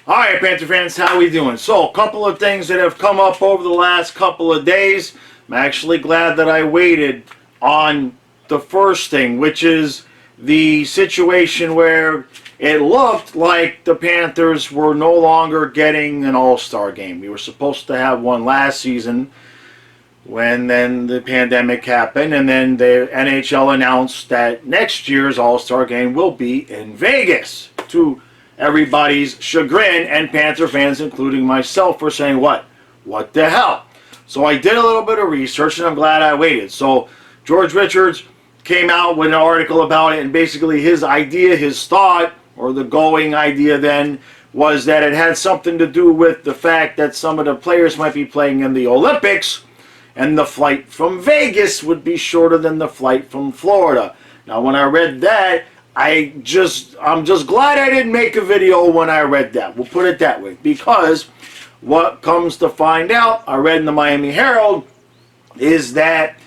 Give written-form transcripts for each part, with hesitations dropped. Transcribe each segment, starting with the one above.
All right, Panther fans, how we doing? So, a couple of things that have come up over the last couple of days. I'm actually glad that I waited on the first thing, which is the situation where it looked like the Panthers were no longer getting an All-Star game. We were supposed to have one last season when then the pandemic happened, and then the NHL announced that next year's All-Star game will be in Vegas, to everybody's chagrin, and Panther fans, including myself, were saying, what the hell? So I did a little bit of research, and I'm glad I waited. So George Richards came out with an article about it, and basically his idea, his thought, or the going idea then, was that it had something to do with the fact that some of the players might be playing in the Olympics, and the flight from Vegas would be shorter than the flight from Florida. Now, when I read that, I'm just glad I didn't make a video when I read that. We'll put it that way. Because what comes to find out, I read in the Miami Herald, is that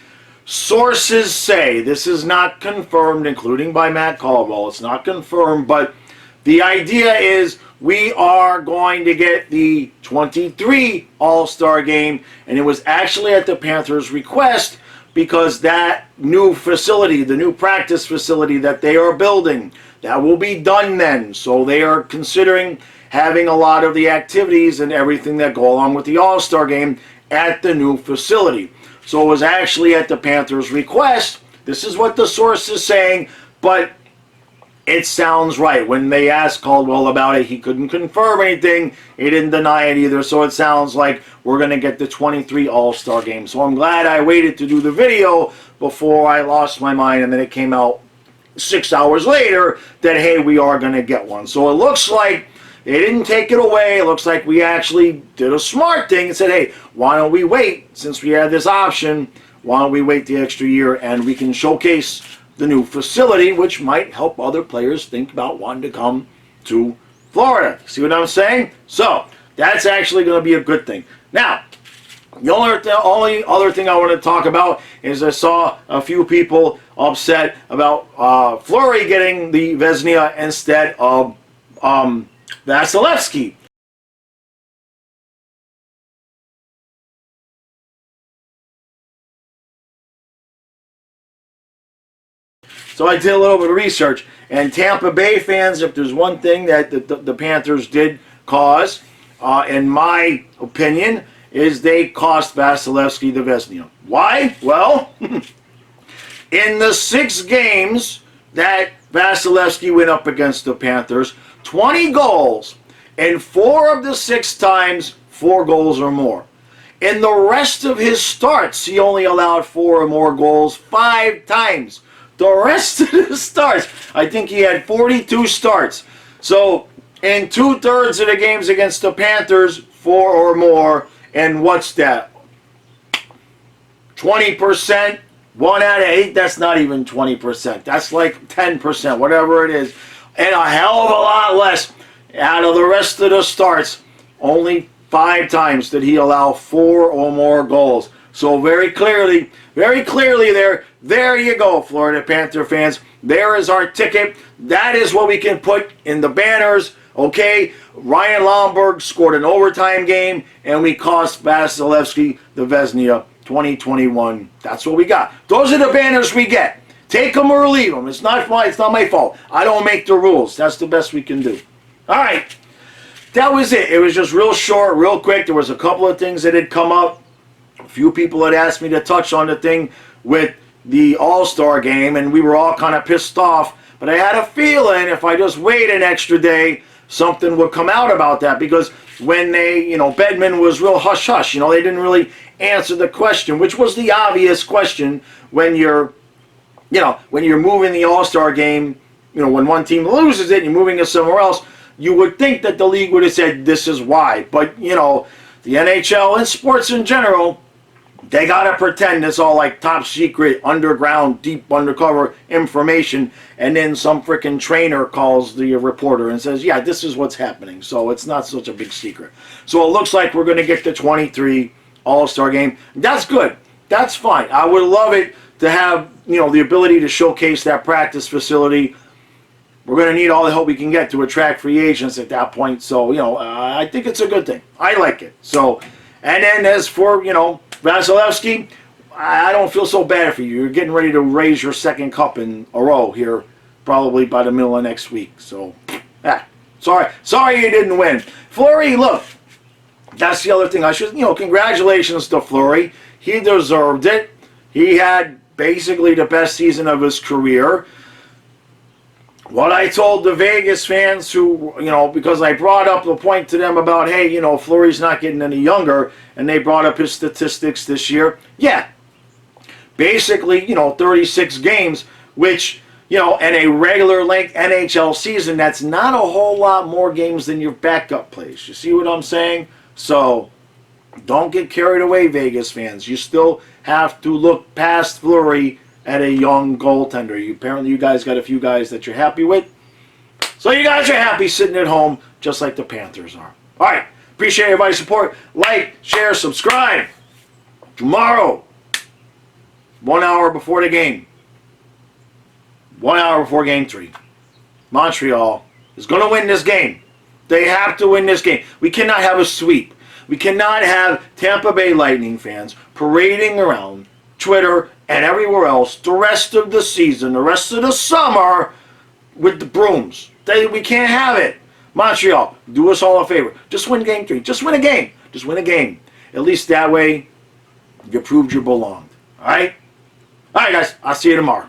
sources say, this is not confirmed, including by Matt Caldwell, it's not confirmed, but the idea is we are going to get the 23 All-Star game, and it was actually at the Panthers' request, because that new facility, the new practice facility that they are building, that will be done then. So they are considering having a lot of the activities and everything that go along with the All-Star game at the new facility. So it was actually at the Panthers' request. This is what the source is saying, but it sounds right. When they asked Caldwell about it, he couldn't confirm anything. He didn't deny it either. So it sounds like we're going to get the 23 All-Star game. So I'm glad I waited to do the video before I lost my mind, and then it came out 6 hours later that, hey, we are going to get one. So it looks like they didn't take it away. It looks like we actually did a smart thing and said, hey, why don't we wait? Since we had this option, why don't we wait the extra year and we can showcase the new facility, which might help other players think about wanting to come to Florida. See what I'm saying? So that's actually going to be a good thing. Now, the only other thing I want to talk about is I saw a few people upset about Fleury getting the Vezina instead of Vasilevsky. So I did a little bit of research, and Tampa Bay fans, if there's one thing that the Panthers did cause, in my opinion, is they cost Vasilevsky the Vezina. Why? Well, in the 6 games that Vasilevsky went up against the Panthers, 20 goals, and 4 of the 6 times, 4 goals or more. In the rest of his starts, he only allowed 4 or more goals 5 times. The rest of the starts, I think he had 42 starts. So, in 2/3 of the games against the Panthers, 4 or more, and what's that? 20%, 1 out of 8, that's not even 20%. That's like 10%, whatever it is. And a hell of a lot less out of the rest of the starts. Only 5 times did he allow 4 or more goals. So very clearly there you go, Florida Panther fans. There is our ticket. That is what we can put in the banners, okay? Ryan Lomberg scored an overtime game, and we cost Vasilevsky the Vezina 2021. That's what we got. Those are the banners we get. Take them or leave them. It's not my fault. I don't make the rules. That's the best we can do. All right. That was it. It was just real short, real quick. There was a couple of things that had come up. A few people had asked me to touch on the thing with the All-Star game, and we were all kind of pissed off. But I had a feeling if I just wait an extra day, something would come out about that. Because when they, Bedman was real hush-hush. They didn't really answer the question, which was the obvious question when you're moving the All-Star game, when one team loses it and you're moving it somewhere else, you would think that the league would have said, this is why. But, the NHL and sports in general, they got to pretend it's all like top secret, underground, deep undercover information, and then some freaking trainer calls the reporter and says, yeah, this is what's happening. So it's not such a big secret. So it looks like we're going to get the 23 All-Star game. That's good. That's fine. I would love it to have, the ability to showcase that practice facility we're going to need all the help we can get to attract free agents at that point. So, I think it's a good thing. I like it. So, and then as for, Vasilevsky, I don't feel so bad for you. You're getting ready to raise your second cup in a row here probably by the middle of next week. So, sorry you didn't win. Fleury, look, that's the other thing. I should, congratulations to Fleury. He deserved it. He had basically the best season of his career. What I told the Vegas fans who, because I brought up the point to them about, hey, Fleury's not getting any younger, and they brought up his statistics this year. Yeah, basically, 36 games, which, in a regular length NHL season, that's not a whole lot more games than your backup plays. You see what I'm saying? So, don't get carried away, Vegas fans. You still have to look past Fleury at a young goaltender. Apparently you guys got a few guys that you're happy with. So you guys are happy sitting at home, just like the Panthers are. All right. Appreciate everybody's support. Like, share, subscribe. Tomorrow, 1 hour before the game. 1 hour before Game 3. Montreal is going to win this game. They have to win this game. We cannot have a sweep. We cannot have Tampa Bay Lightning fans parading around Twitter and everywhere else the rest of the season, the rest of the summer with the brooms. We can't have it. Montreal, do us all a favor. Just win Game 3. Just win a game. Just win a game. At least that way you proved you belonged. All right? All right, guys. I'll see you tomorrow.